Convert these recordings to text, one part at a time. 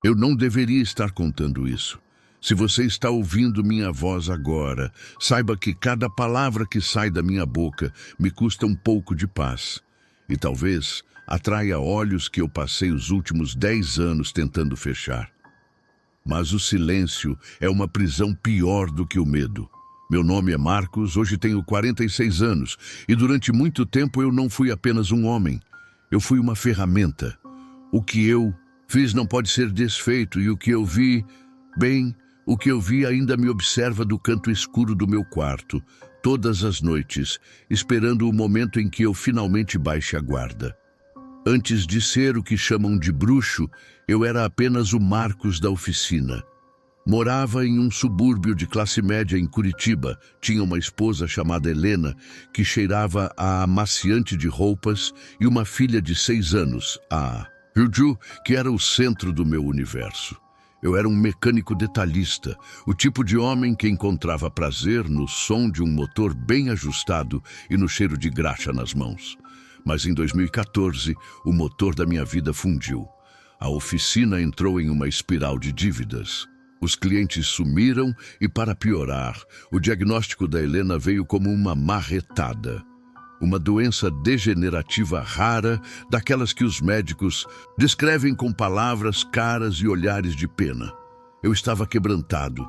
Eu não deveria estar contando isso. Se você está ouvindo minha voz agora, saiba que cada palavra que sai da minha boca me custa um pouco de paz. E talvez atraia olhos que eu passei os últimos 10 anos tentando fechar. Mas o silêncio é uma prisão pior do que o medo. Meu nome é Marcos, hoje tenho 46 anos, e durante muito tempo eu não fui apenas um homem. Eu fui uma ferramenta. O que eu fiz não pode ser desfeito, e o que eu vi, bem, o que eu vi ainda me observa do canto escuro do meu quarto, todas as noites, esperando o momento em que eu finalmente baixe a guarda. Antes de ser o que chamam de bruxo, eu era apenas o Marcos da oficina. Morava em um subúrbio de classe média em Curitiba. Tinha uma esposa chamada Helena, que cheirava a amaciante de roupas, e uma filha de 6 anos, a Juju, que era o centro do meu universo. Eu era um mecânico detalhista, o tipo de homem que encontrava prazer no som de um motor bem ajustado e no cheiro de graxa nas mãos. Mas em 2014, o motor da minha vida fundiu. A oficina entrou em uma espiral de dívidas. Os clientes sumiram e, para piorar, o diagnóstico da Helena veio como uma marretada. Uma doença degenerativa rara, daquelas que os médicos descrevem com palavras, caras e olhares de pena. Eu estava quebrantado.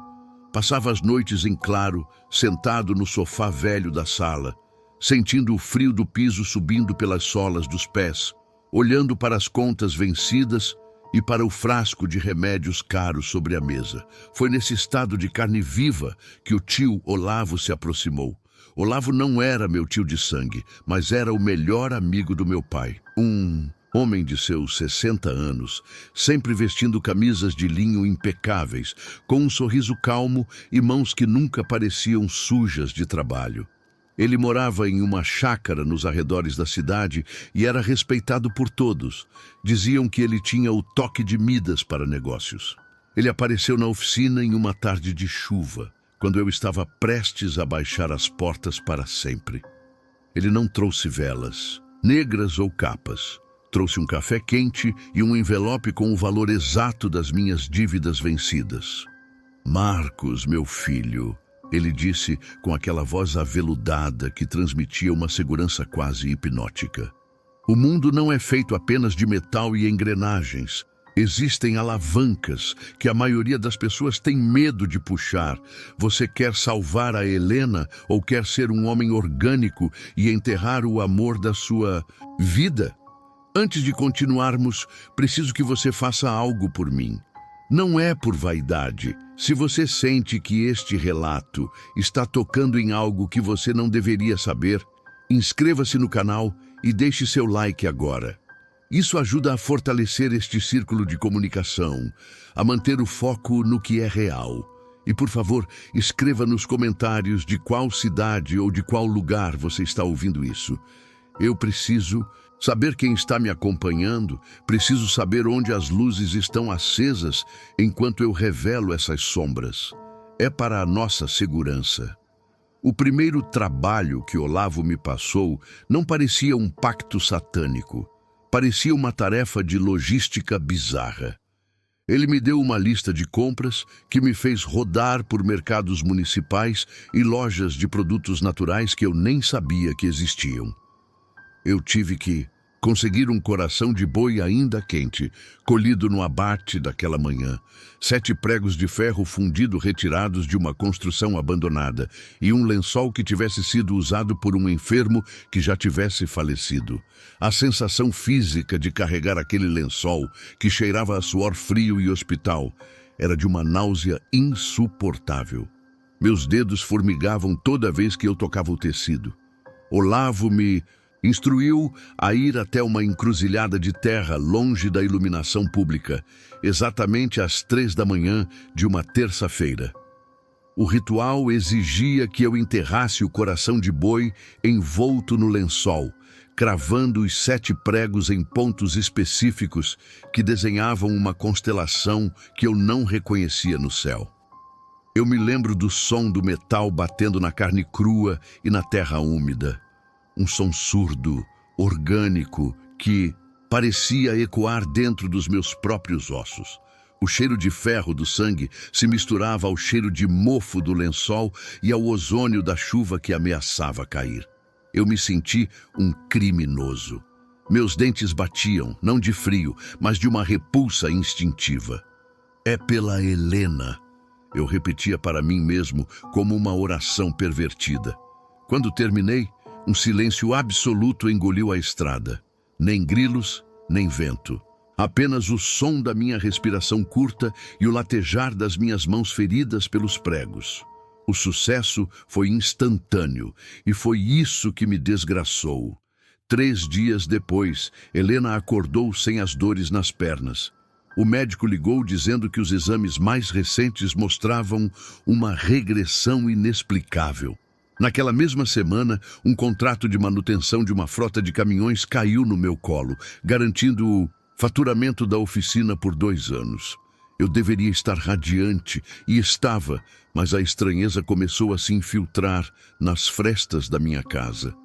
Passava as noites em claro, sentado no sofá velho da sala, sentindo o frio do piso subindo pelas solas dos pés, olhando para as contas vencidas e para o frasco de remédios caros sobre a mesa. Foi nesse estado de carne viva que o tio Olavo se aproximou. Olavo não era meu tio de sangue, mas era o melhor amigo do meu pai. Um homem de seus 60 anos, sempre vestindo camisas de linho impecáveis, com um sorriso calmo e mãos que nunca pareciam sujas de trabalho. Ele morava em uma chácara nos arredores da cidade e era respeitado por todos. Diziam que ele tinha o toque de Midas para negócios. Ele apareceu na oficina em uma tarde de chuva, quando eu estava prestes a baixar as portas para sempre. Ele não trouxe velas, negras ou capas. Trouxe um café quente e um envelope com o valor exato das minhas dívidas vencidas. Marcos, meu filho, ele disse com aquela voz aveludada que transmitia uma segurança quase hipnótica. O mundo não é feito apenas de metal e engrenagens. Existem alavancas que a maioria das pessoas tem medo de puxar. Você quer salvar a Helena ou quer ser um homem orgânico e enterrar o amor da sua vida? Antes de continuarmos, preciso que você faça algo por mim. Não é por vaidade. Se você sente que este relato está tocando em algo que você não deveria saber, inscreva-se no canal e deixe seu like agora. Isso ajuda a fortalecer este círculo de comunicação, a manter o foco no que é real. E, por favor, escreva nos comentários de qual cidade ou de qual lugar você está ouvindo isso. Eu preciso saber quem está me acompanhando, preciso saber onde as luzes estão acesas enquanto eu revelo essas sombras. É para a nossa segurança. O primeiro trabalho que Olavo me passou não parecia um pacto satânico. Parecia uma tarefa de logística bizarra. Ele me deu uma lista de compras que me fez rodar por mercados municipais e lojas de produtos naturais que eu nem sabia que existiam. Eu tive que conseguir um coração de boi ainda quente, colhido no abate daquela manhã, 7 pregos de ferro fundido retirados de uma construção abandonada e um lençol que tivesse sido usado por um enfermo que já tivesse falecido. A sensação física de carregar aquele lençol, que cheirava a suor frio e hospital, era de uma náusea insuportável. Meus dedos formigavam toda vez que eu tocava o tecido. Olavo me instruiu a ir até uma encruzilhada de terra longe da iluminação pública, exatamente às 3 da manhã de uma terça-feira. O ritual exigia que eu enterrasse o coração de boi envolto no lençol, cravando os 7 pregos em pontos específicos que desenhavam uma constelação que eu não reconhecia no céu. Eu me lembro do som do metal batendo na carne crua e na terra úmida. Um som surdo, orgânico, que parecia ecoar dentro dos meus próprios ossos. O cheiro de ferro do sangue se misturava ao cheiro de mofo do lençol e ao ozônio da chuva que ameaçava cair. Eu me senti um criminoso. Meus dentes batiam, não de frio, mas de uma repulsa instintiva. É pela Helena, eu repetia para mim mesmo como uma oração pervertida. Quando terminei, um silêncio absoluto engoliu a estrada. Nem grilos, nem vento. Apenas o som da minha respiração curta e o latejar das minhas mãos feridas pelos pregos. O sucesso foi instantâneo e foi isso que me desgraçou. 3 dias depois, Helena acordou sem as dores nas pernas. O médico ligou dizendo que os exames mais recentes mostravam uma regressão inexplicável. Naquela mesma semana, um contrato de manutenção de uma frota de caminhões caiu no meu colo, garantindo o faturamento da oficina por 2 anos. Eu deveria estar radiante, e estava, mas a estranheza começou a se infiltrar nas frestas da minha casa.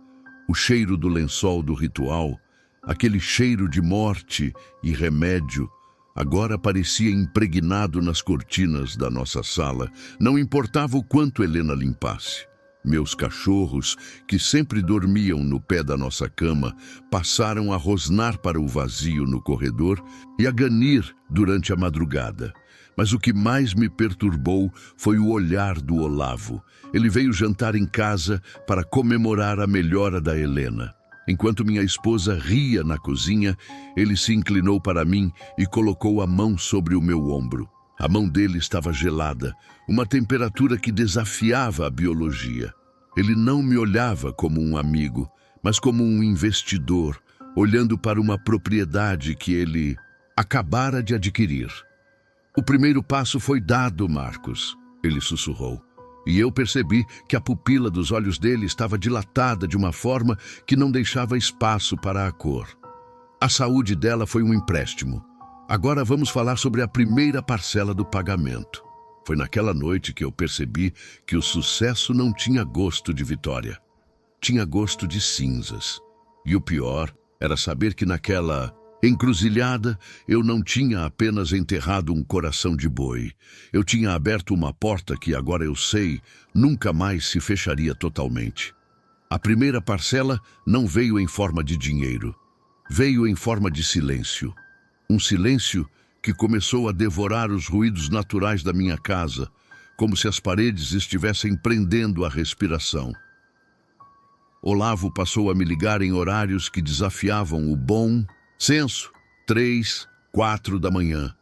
O cheiro do lençol do ritual, aquele cheiro de morte e remédio, agora parecia impregnado nas cortinas da nossa sala, não importava o quanto Helena limpasse. Meus cachorros, que sempre dormiam no pé da nossa cama, passaram a rosnar para o vazio no corredor e a ganir durante a madrugada. Mas o que mais me perturbou foi o olhar do Olavo. Ele veio jantar em casa para comemorar a melhora da Helena. Enquanto minha esposa ria na cozinha, ele se inclinou para mim e colocou a mão sobre o meu ombro. A mão dele estava gelada, uma temperatura que desafiava a biologia. Ele não me olhava como um amigo, mas como um investidor, olhando para uma propriedade que ele acabara de adquirir. O primeiro passo foi dado, Marcos, ele sussurrou. E eu percebi que a pupila dos olhos dele estava dilatada de uma forma que não deixava espaço para a cor. A saúde dela foi um empréstimo. Agora vamos falar sobre a primeira parcela do pagamento. Foi naquela noite que eu percebi que o sucesso não tinha gosto de vitória. Tinha gosto de cinzas. E o pior era saber que naquela encruzilhada eu não tinha apenas enterrado um coração de boi. Eu tinha aberto uma porta que agora eu sei nunca mais se fecharia totalmente. A primeira parcela não veio em forma de dinheiro. Veio em forma de silêncio. Um silêncio que começou a devorar os ruídos naturais da minha casa, como se as paredes estivessem prendendo a respiração. Olavo passou a me ligar em horários que desafiavam o bom senso, 3, 4 da manhã.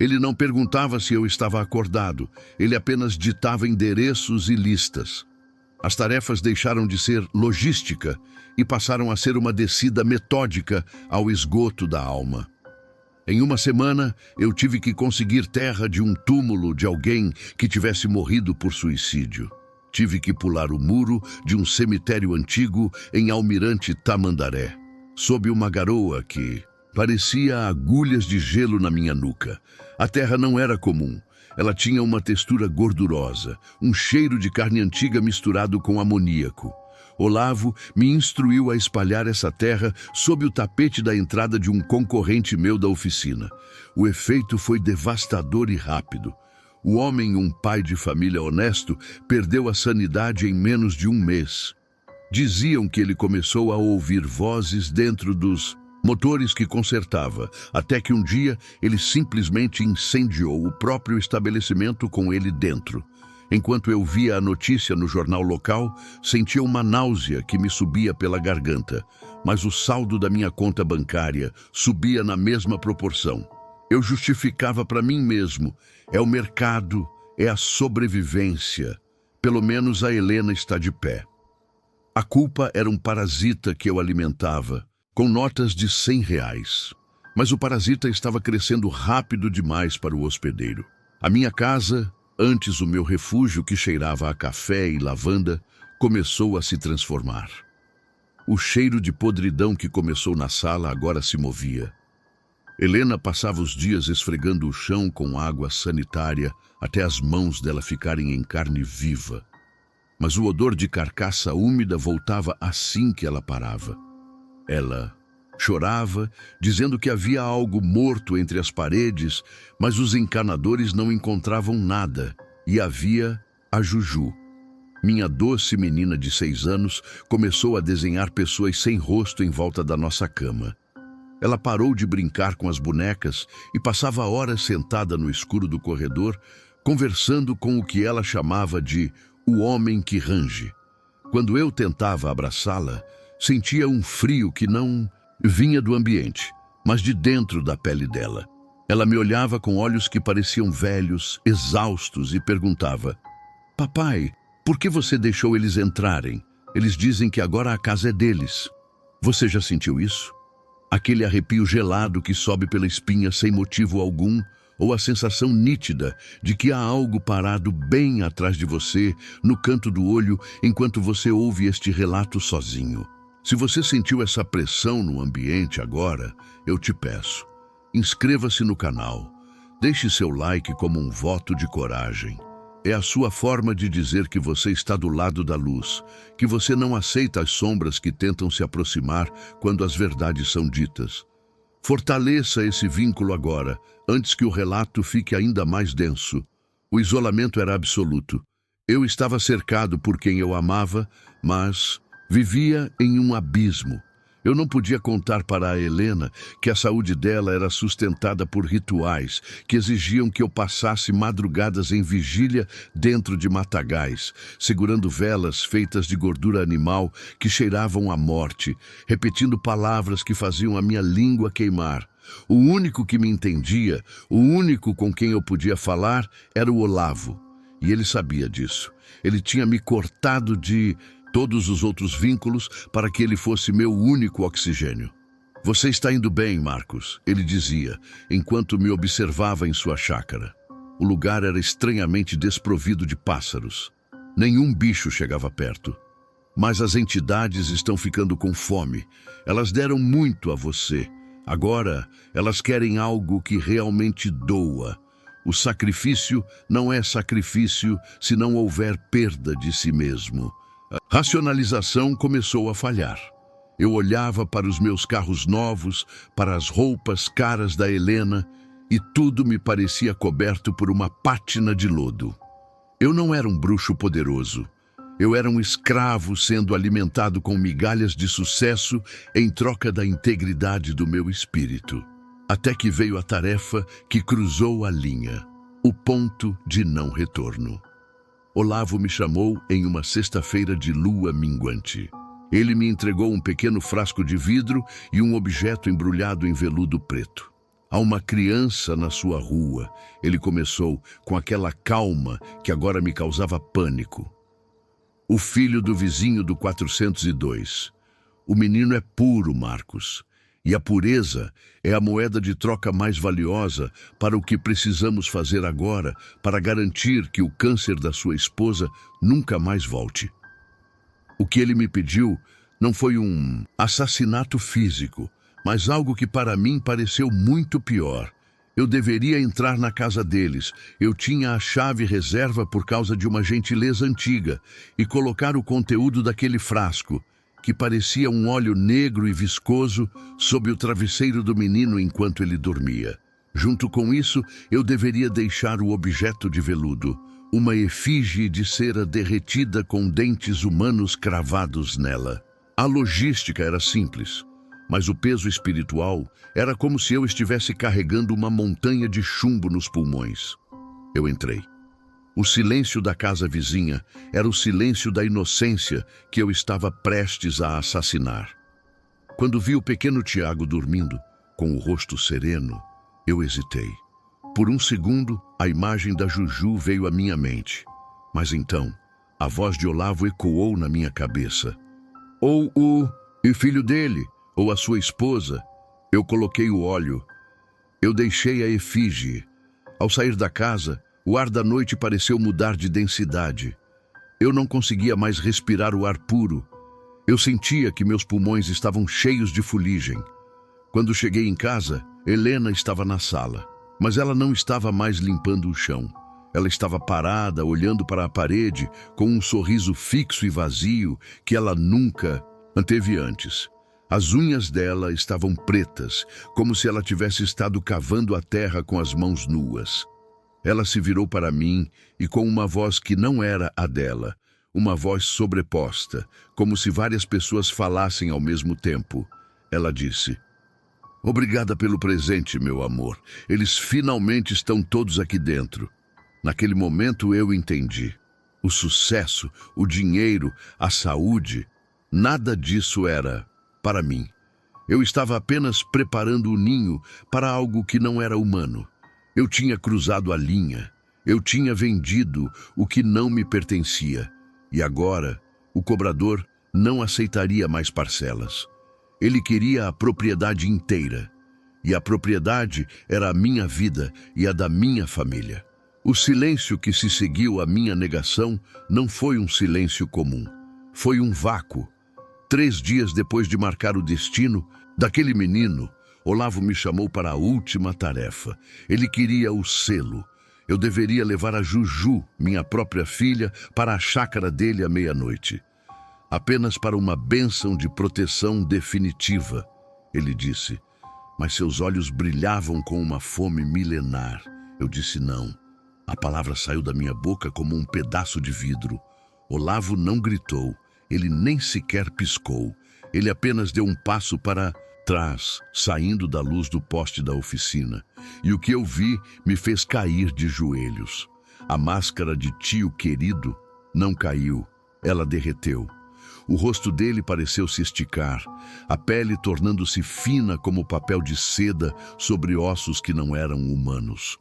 Ele não perguntava se eu estava acordado, ele apenas ditava endereços e listas. As tarefas deixaram de ser logística e passaram a ser uma descida metódica ao esgoto da alma. Em uma semana, eu tive que conseguir terra de um túmulo de alguém que tivesse morrido por suicídio. Tive que pular o muro de um cemitério antigo em Almirante Tamandaré, sob uma garoa que parecia agulhas de gelo na minha nuca. A terra não era comum. Ela tinha uma textura gordurosa, um cheiro de carne antiga misturado com amoníaco. Olavo me instruiu a espalhar essa terra sob o tapete da entrada de um concorrente meu da oficina. O efeito foi devastador e rápido. O homem, um pai de família honesto, perdeu a sanidade em menos de 1 mês. Diziam que ele começou a ouvir vozes dentro dos motores que consertava, até que um dia ele simplesmente incendiou o próprio estabelecimento com ele dentro. Enquanto eu via a notícia no jornal local, sentia uma náusea que me subia pela garganta, mas o saldo da minha conta bancária subia na mesma proporção. Eu justificava para mim mesmo, é o mercado, é a sobrevivência. Pelo menos a Helena está de pé. A culpa era um parasita que eu alimentava, com notas de R$ 100. Mas o parasita estava crescendo rápido demais para o hospedeiro. A minha casa, antes o meu refúgio que cheirava a café e lavanda, começou a se transformar. O cheiro de podridão que começou na sala agora se movia. Helena passava os dias esfregando o chão com água sanitária até as mãos dela ficarem em carne viva. Mas o odor de carcaça úmida voltava assim que ela parava. Ela Chorava, dizendo que havia algo morto entre as paredes, mas os encanadores não encontravam nada, e havia a Juju. Minha doce menina de 6 anos começou a desenhar pessoas sem rosto em volta da nossa cama. Ela parou de brincar com as bonecas e passava horas sentada no escuro do corredor, conversando com o que ela chamava de o homem que range. Quando eu tentava abraçá-la, sentia um frio que não vinha do ambiente, mas de dentro da pele dela. Ela me olhava com olhos que pareciam velhos, exaustos, e perguntava: "Papai, por que você deixou eles entrarem? Eles dizem que agora a casa é deles." Você já sentiu isso? Aquele arrepio gelado que sobe pela espinha sem motivo algum, ou a sensação nítida de que há algo parado bem atrás de você, no canto do olho, enquanto você ouve este relato sozinho. Se você sentiu essa pressão no ambiente agora, eu te peço, inscreva-se no canal, deixe seu like como um voto de coragem. É a sua forma de dizer que você está do lado da luz, que você não aceita as sombras que tentam se aproximar quando as verdades são ditas. Fortaleça esse vínculo agora, antes que o relato fique ainda mais denso. O isolamento era absoluto. Eu estava cercado por quem eu amava, mas vivia em um abismo. Eu não podia contar para a Helena que a saúde dela era sustentada por rituais que exigiam que eu passasse madrugadas em vigília dentro de matagais, segurando velas feitas de gordura animal que cheiravam a morte, repetindo palavras que faziam a minha língua queimar. O único que me entendia, o único com quem eu podia falar, era o Olavo. E ele sabia disso. Ele tinha me cortado de todos os outros vínculos para que ele fosse meu único oxigênio. "Você está indo bem, Marcos", ele dizia, enquanto me observava em sua chácara. O lugar era estranhamente desprovido de pássaros. Nenhum bicho chegava perto. "Mas as entidades estão ficando com fome. Elas deram muito a você. Agora, elas querem algo que realmente doa. O sacrifício não é sacrifício se não houver perda de si mesmo." A racionalização começou a falhar. Eu olhava para os meus carros novos, para as roupas caras da Helena, e tudo me parecia coberto por uma pátina de lodo. Eu não era um bruxo poderoso. Eu era um escravo sendo alimentado com migalhas de sucesso em troca da integridade do meu espírito. Até que veio a tarefa que cruzou a linha, o ponto de não retorno. Olavo me chamou em uma sexta-feira de lua minguante. Ele me entregou um pequeno frasco de vidro e um objeto embrulhado em veludo preto. "Há uma criança na sua rua", ele começou com aquela calma que agora me causava pânico. "O filho do vizinho do 402. O menino é puro, Marcos. E a pureza é a moeda de troca mais valiosa para o que precisamos fazer agora para garantir que o câncer da sua esposa nunca mais volte." O que ele me pediu não foi um assassinato físico, mas algo que para mim pareceu muito pior. Eu deveria entrar na casa deles, eu tinha a chave reserva por causa de uma gentileza antiga, e colocar o conteúdo daquele frasco, que parecia um óleo negro e viscoso, sob o travesseiro do menino enquanto ele dormia. Junto com isso, eu deveria deixar o objeto de veludo, uma efígie de cera derretida com dentes humanos cravados nela. A logística era simples, mas o peso espiritual era como se eu estivesse carregando uma montanha de chumbo nos pulmões. Eu entrei. O silêncio da casa vizinha era o silêncio da inocência que eu estava prestes a assassinar. Quando vi o pequeno Tiago dormindo, com o rosto sereno, eu hesitei. Por um segundo, a imagem da Juju veio à minha mente. Mas então, a voz de Olavo ecoou na minha cabeça. "Ou o filho dele, ou a sua esposa." Eu coloquei o óleo. Eu deixei a efígie. Ao sair da casa, o ar da noite pareceu mudar de densidade. Eu não conseguia mais respirar o ar puro. Eu sentia que meus pulmões estavam cheios de fuligem. Quando cheguei em casa, Helena estava na sala, mas ela não estava mais limpando o chão. Ela estava parada, olhando para a parede, com um sorriso fixo e vazio que ela nunca teve antes. As unhas dela estavam pretas, como se ela tivesse estado cavando a terra com as mãos nuas. Ela se virou para mim e, com uma voz que não era a dela, uma voz sobreposta, como se várias pessoas falassem ao mesmo tempo, ela disse: "Obrigada pelo presente, meu amor. Eles finalmente estão todos aqui dentro." Naquele momento eu entendi. O sucesso, o dinheiro, a saúde, nada disso era para mim. Eu estava apenas preparando o ninho para algo que não era humano. Eu tinha cruzado a linha. Eu tinha vendido o que não me pertencia. E agora, o cobrador não aceitaria mais parcelas. Ele queria a propriedade inteira. E a propriedade era a minha vida e a da minha família. O silêncio que se seguiu à minha negação não foi um silêncio comum. Foi um vácuo. 3 dias depois de marcar o destino daquele menino, Olavo me chamou para a última tarefa. Ele queria o selo. Eu deveria levar a Juju, minha própria filha, para a chácara dele à meia-noite. Apenas para uma bênção de proteção definitiva, ele disse. Mas seus olhos brilhavam com uma fome milenar. Eu disse não. A palavra saiu da minha boca como um pedaço de vidro. Olavo não gritou. Ele nem sequer piscou. Ele apenas deu um passo para trás, saindo da luz do poste da oficina. E o que eu vi me fez cair de joelhos. A máscara de tio querido não caiu. Ela derreteu. O rosto dele pareceu se esticar, a pele tornando-se fina como papel de seda sobre ossos que não eram humanos.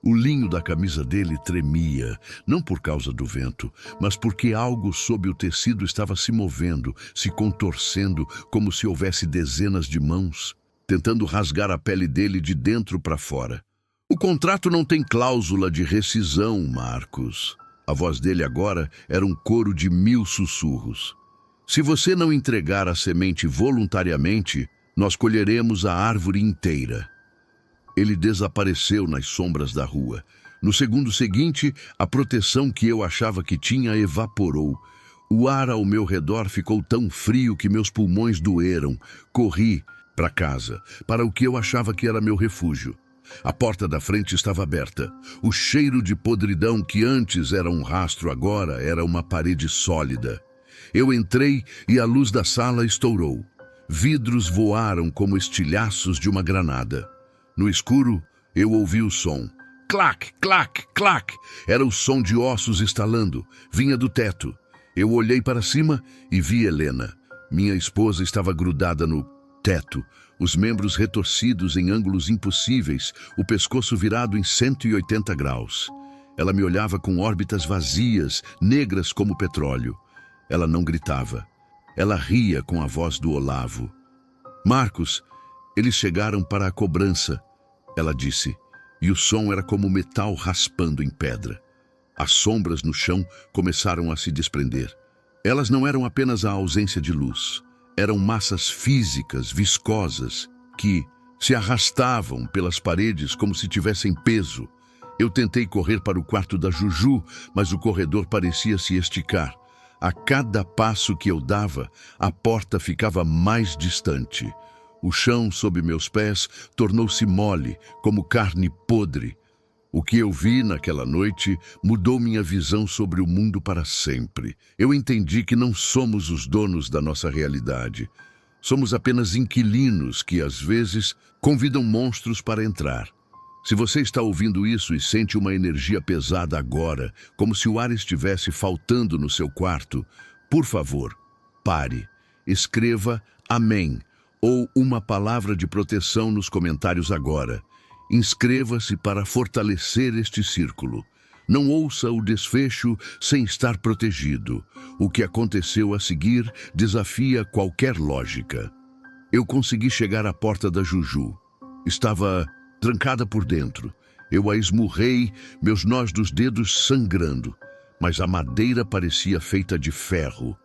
O linho da camisa dele tremia, não por causa do vento, mas porque algo sob o tecido estava se movendo, se contorcendo, como se houvesse dezenas de mãos, tentando rasgar a pele dele de dentro para fora. O contrato não tem cláusula de rescisão, Marcos. A voz dele agora era um coro de 1000 sussurros. Se você não entregar a semente voluntariamente, nós colheremos a árvore inteira. Ele desapareceu nas sombras da rua. No segundo seguinte, a proteção que eu achava que tinha evaporou. O ar ao meu redor ficou tão frio que meus pulmões doeram. Corri para casa, para o que eu achava que era meu refúgio. A porta da frente estava aberta. O cheiro de podridão que antes era um rastro agora era uma parede sólida. Eu entrei e a luz da sala estourou. Vidros voaram como estilhaços de uma granada. No escuro, eu ouvi o som. Clac, clac, clac. Era o som de ossos estalando. Vinha do teto. Eu olhei para cima e vi Helena. Minha esposa estava grudada no teto, os membros retorcidos em ângulos impossíveis, o pescoço virado em 180 graus. Ela me olhava com órbitas vazias, negras como petróleo. Ela não gritava. Ela ria com a voz do Olavo. Marcos, eles chegaram para a cobrança, ela disse, e o som era como metal raspando em pedra. As sombras no chão começaram a se desprender. Elas não eram apenas a ausência de luz. Eram massas físicas, viscosas, que se arrastavam pelas paredes como se tivessem peso. Eu tentei correr para o quarto da Juju, mas o corredor parecia se esticar. A cada passo que eu dava, a porta ficava mais distante. O chão sob meus pés tornou-se mole, como carne podre. O que eu vi naquela noite mudou minha visão sobre o mundo para sempre. Eu entendi que não somos os donos da nossa realidade. Somos apenas inquilinos que, às vezes, convidam monstros para entrar. Se você está ouvindo isso e sente uma energia pesada agora, como se o ar estivesse faltando no seu quarto, por favor, pare. Escreva Amém ou uma palavra de proteção nos comentários agora. Inscreva-se para fortalecer este círculo. Não ouça o desfecho sem estar protegido. O que aconteceu a seguir desafia qualquer lógica. Eu consegui chegar à porta da Juju. Estava trancada por dentro. Eu a esmurrei, meus nós dos dedos sangrando, mas a madeira parecia feita de ferro.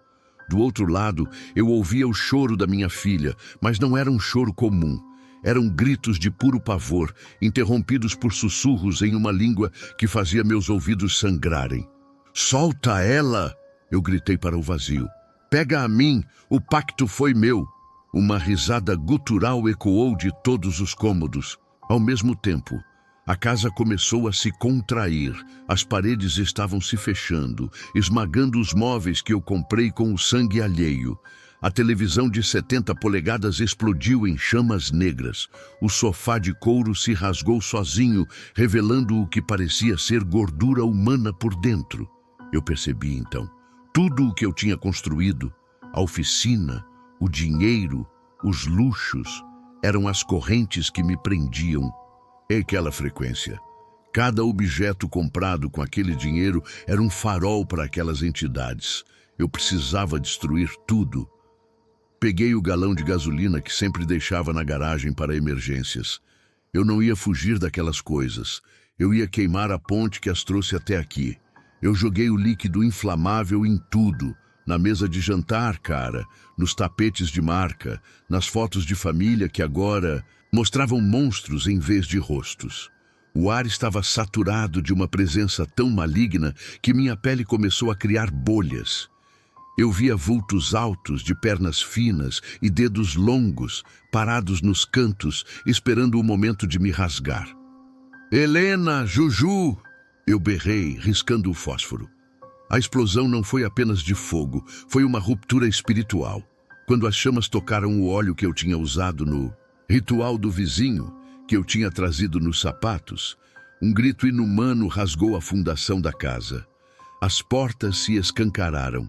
Do outro lado, eu ouvia o choro da minha filha, mas não era um choro comum. Eram gritos de puro pavor, interrompidos por sussurros em uma língua que fazia meus ouvidos sangrarem. "Solta ela!" Eu gritei para o vazio. "Pega a mim, o pacto foi meu." Uma risada gutural ecoou de todos os cômodos. Ao mesmo tempo, a casa começou a se contrair. As paredes estavam se fechando, esmagando os móveis que eu comprei com o sangue alheio. A televisão de 70 polegadas explodiu em chamas negras. O sofá de couro se rasgou sozinho, revelando o que parecia ser gordura humana por dentro. Eu percebi então, tudo o que eu tinha construído, a oficina, o dinheiro, os luxos, eram as correntes que me prendiam. É aquela frequência. Cada objeto comprado com aquele dinheiro era um farol para aquelas entidades. Eu precisava destruir tudo. Peguei o galão de gasolina que sempre deixava na garagem para emergências. Eu não ia fugir daquelas coisas. Eu ia queimar a ponte que as trouxe até aqui. Eu joguei o líquido inflamável em tudo. Na mesa de jantar, cara, nos tapetes de marca, nas fotos de família que agora mostravam monstros em vez de rostos. O ar estava saturado de uma presença tão maligna que minha pele começou a criar bolhas. Eu via vultos altos, de pernas finas e dedos longos, parados nos cantos, esperando o momento de me rasgar. "Helena, Juju!" Eu berrei, riscando o fósforo. A explosão não foi apenas de fogo, foi uma ruptura espiritual. Quando as chamas tocaram o óleo que eu tinha usado no ritual do vizinho, que eu tinha trazido nos sapatos, um grito inumano rasgou a fundação da casa. As portas se escancararam.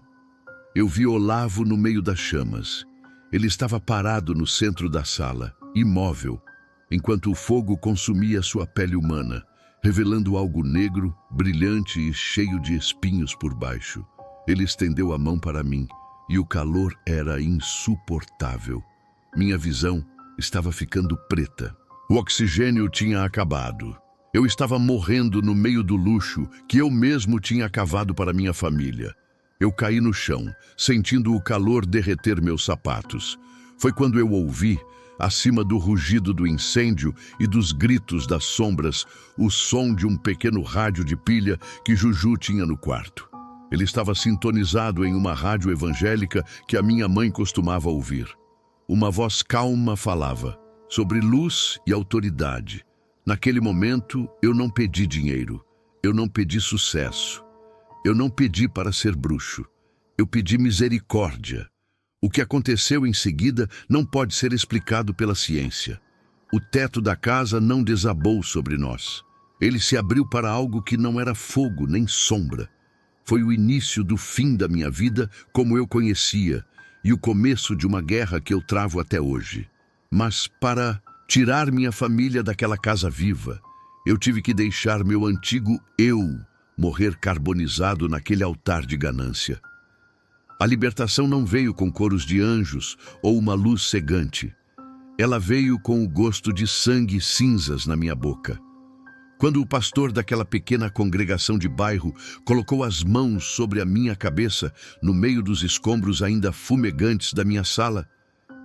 Eu vi Olavo no meio das chamas. Ele estava parado no centro da sala, imóvel, enquanto o fogo consumia sua pele humana, revelando algo negro, brilhante e cheio de espinhos por baixo. Ele estendeu a mão para mim, e o calor era insuportável. Minha visão estava ficando preta. O oxigênio tinha acabado. Eu estava morrendo no meio do luxo que eu mesmo tinha cavado para minha família. Eu caí no chão, sentindo o calor derreter meus sapatos. Foi quando eu ouvi, acima do rugido do incêndio e dos gritos das sombras, o som de um pequeno rádio de pilha que Juju tinha no quarto. Ele estava sintonizado em uma rádio evangélica que a minha mãe costumava ouvir. Uma voz calma falava sobre luz e autoridade. Naquele momento, eu não pedi dinheiro, eu não pedi sucesso. Eu não pedi para ser bruxo, eu pedi misericórdia. O que aconteceu em seguida não pode ser explicado pela ciência. O teto da casa não desabou sobre nós. Ele se abriu para algo que não era fogo nem sombra. Foi o início do fim da minha vida como eu conhecia e o começo de uma guerra que eu travo até hoje. Mas para tirar minha família daquela casa viva, eu tive que deixar meu antigo eu morrer carbonizado naquele altar de ganância. A libertação não veio com coros de anjos ou uma luz cegante. Ela veio com o gosto de sangue e cinzas na minha boca. Quando o pastor daquela pequena congregação de bairro colocou as mãos sobre a minha cabeça, no meio dos escombros ainda fumegantes da minha sala,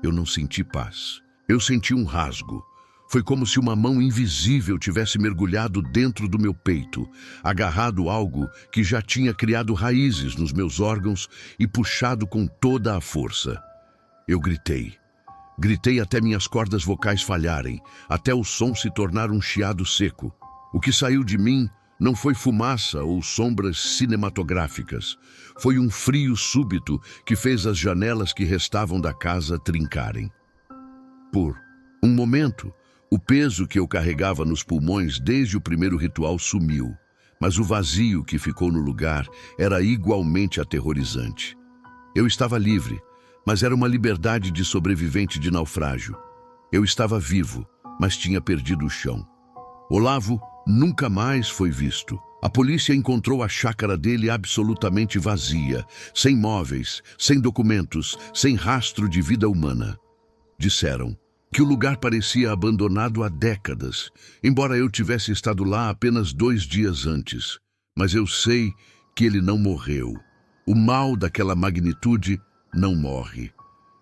eu não senti paz. Eu senti um rasgo. Foi como se uma mão invisível tivesse mergulhado dentro do meu peito, agarrado algo que já tinha criado raízes nos meus órgãos e puxado com toda a força. Eu gritei. Gritei até minhas cordas vocais falharem, até o som se tornar um chiado seco. O que saiu de mim não foi fumaça ou sombras cinematográficas. Foi um frio súbito que fez as janelas que restavam da casa trincarem. Por um momento, o peso que eu carregava nos pulmões desde o primeiro ritual sumiu, mas o vazio que ficou no lugar era igualmente aterrorizante. Eu estava livre, mas era uma liberdade de sobrevivente de naufrágio. Eu estava vivo, mas tinha perdido o chão. Olavo nunca mais foi visto. A polícia encontrou a chácara dele absolutamente vazia, sem móveis, sem documentos, sem rastro de vida humana. Disseram que o lugar parecia abandonado há décadas, embora eu tivesse estado lá apenas 2 dias antes. Mas eu sei que ele não morreu. O mal daquela magnitude não morre.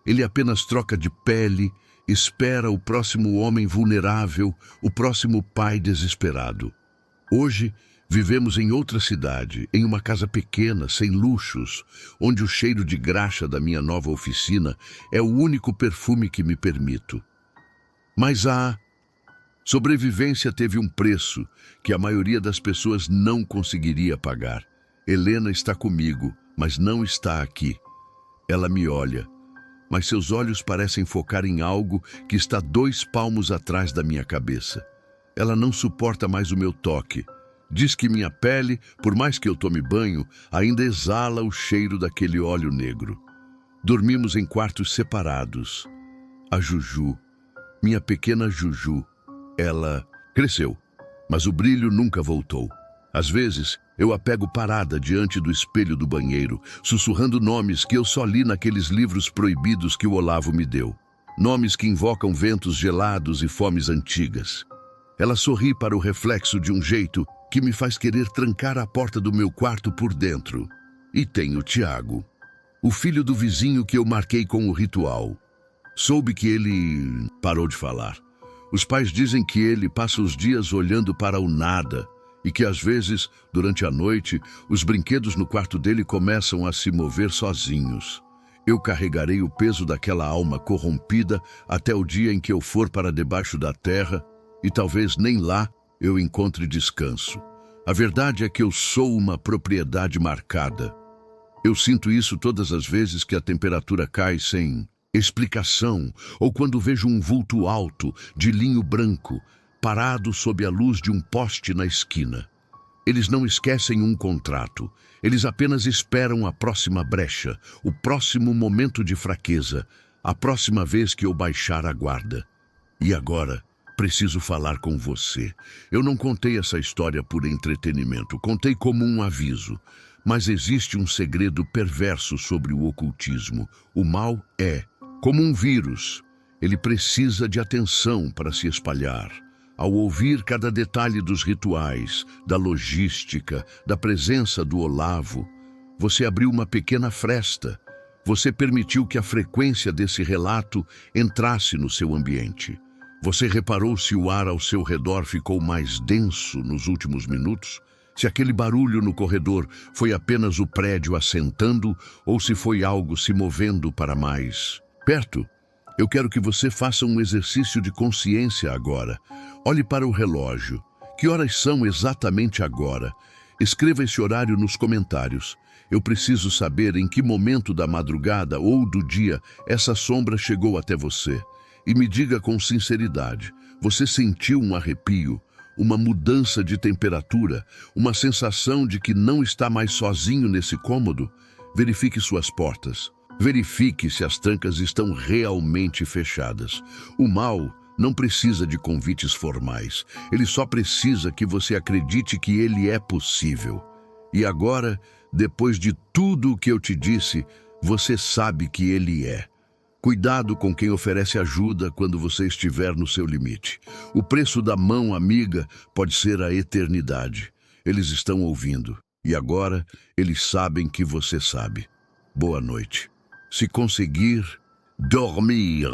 Ele apenas troca de pele, espera o próximo homem vulnerável, o próximo pai desesperado. Hoje, Vivemos em outra cidade, em uma casa pequena, sem luxos, onde o cheiro de graxa da minha nova oficina é o único perfume que me permito. Mas a sobrevivência teve um preço que a maioria das pessoas não conseguiria pagar. Helena está comigo, mas não está aqui. Ela me olha, mas seus olhos parecem focar em algo que está 2 palmos atrás da minha cabeça. Ela não suporta mais o meu toque. Diz que minha pele, por mais que eu tome banho, ainda exala o cheiro daquele óleo negro. Dormimos em quartos separados. A Juju, minha pequena Juju, ela cresceu, mas o brilho nunca voltou. Às vezes, eu a pego parada diante do espelho do banheiro, sussurrando nomes que eu só li naqueles livros proibidos que o Olavo me deu. Nomes que invocam ventos gelados e fomes antigas. Ela sorri para o reflexo de um jeito que me faz querer trancar a porta do meu quarto por dentro. E tem o Tiago, o filho do vizinho que eu marquei com o ritual. Soube que ele parou de falar. Os pais dizem que ele passa os dias olhando para o nada e que às vezes, durante a noite, os brinquedos no quarto dele começam a se mover sozinhos. Eu carregarei o peso daquela alma corrompida até o dia em que eu for para debaixo da terra e talvez nem lá eu encontre descanso. A verdade é que eu sou uma propriedade marcada. Eu sinto isso todas as vezes que a temperatura cai sem explicação, ou quando vejo um vulto alto, de linho branco, parado sob a luz de um poste na esquina. Eles não esquecem um contrato, eles apenas esperam a próxima brecha, o próximo momento de fraqueza, a próxima vez que eu baixar a guarda. E agora, preciso falar com você. Eu não contei essa história por entretenimento, contei como um aviso. Mas existe um segredo perverso sobre o ocultismo. O mal é como um vírus. Ele precisa de atenção para se espalhar. Ao ouvir cada detalhe dos rituais, da logística, da presença do Olavo, você abriu uma pequena fresta. Você permitiu que a frequência desse relato entrasse no seu ambiente. Você reparou se o ar ao seu redor ficou mais denso nos últimos minutos? Se aquele barulho no corredor foi apenas o prédio assentando ou se foi algo se movendo para mais perto? Eu quero que você faça um exercício de consciência agora. Olhe para o relógio. Que horas são exatamente agora? Escreva esse horário nos comentários. Eu preciso saber em que momento da madrugada ou do dia essa sombra chegou até você. E me diga com sinceridade, você sentiu um arrepio, uma mudança de temperatura, uma sensação de que não está mais sozinho nesse cômodo? Verifique suas portas. Verifique se as trancas estão realmente fechadas. O mal não precisa de convites formais. Ele só precisa que você acredite que ele é possível. E agora, depois de tudo o que eu te disse, você sabe que ele é. Cuidado com quem oferece ajuda quando você estiver no seu limite. O preço da mão amiga pode ser a eternidade. Eles estão ouvindo. E agora, eles sabem que você sabe. Boa noite. Se conseguir, dormir.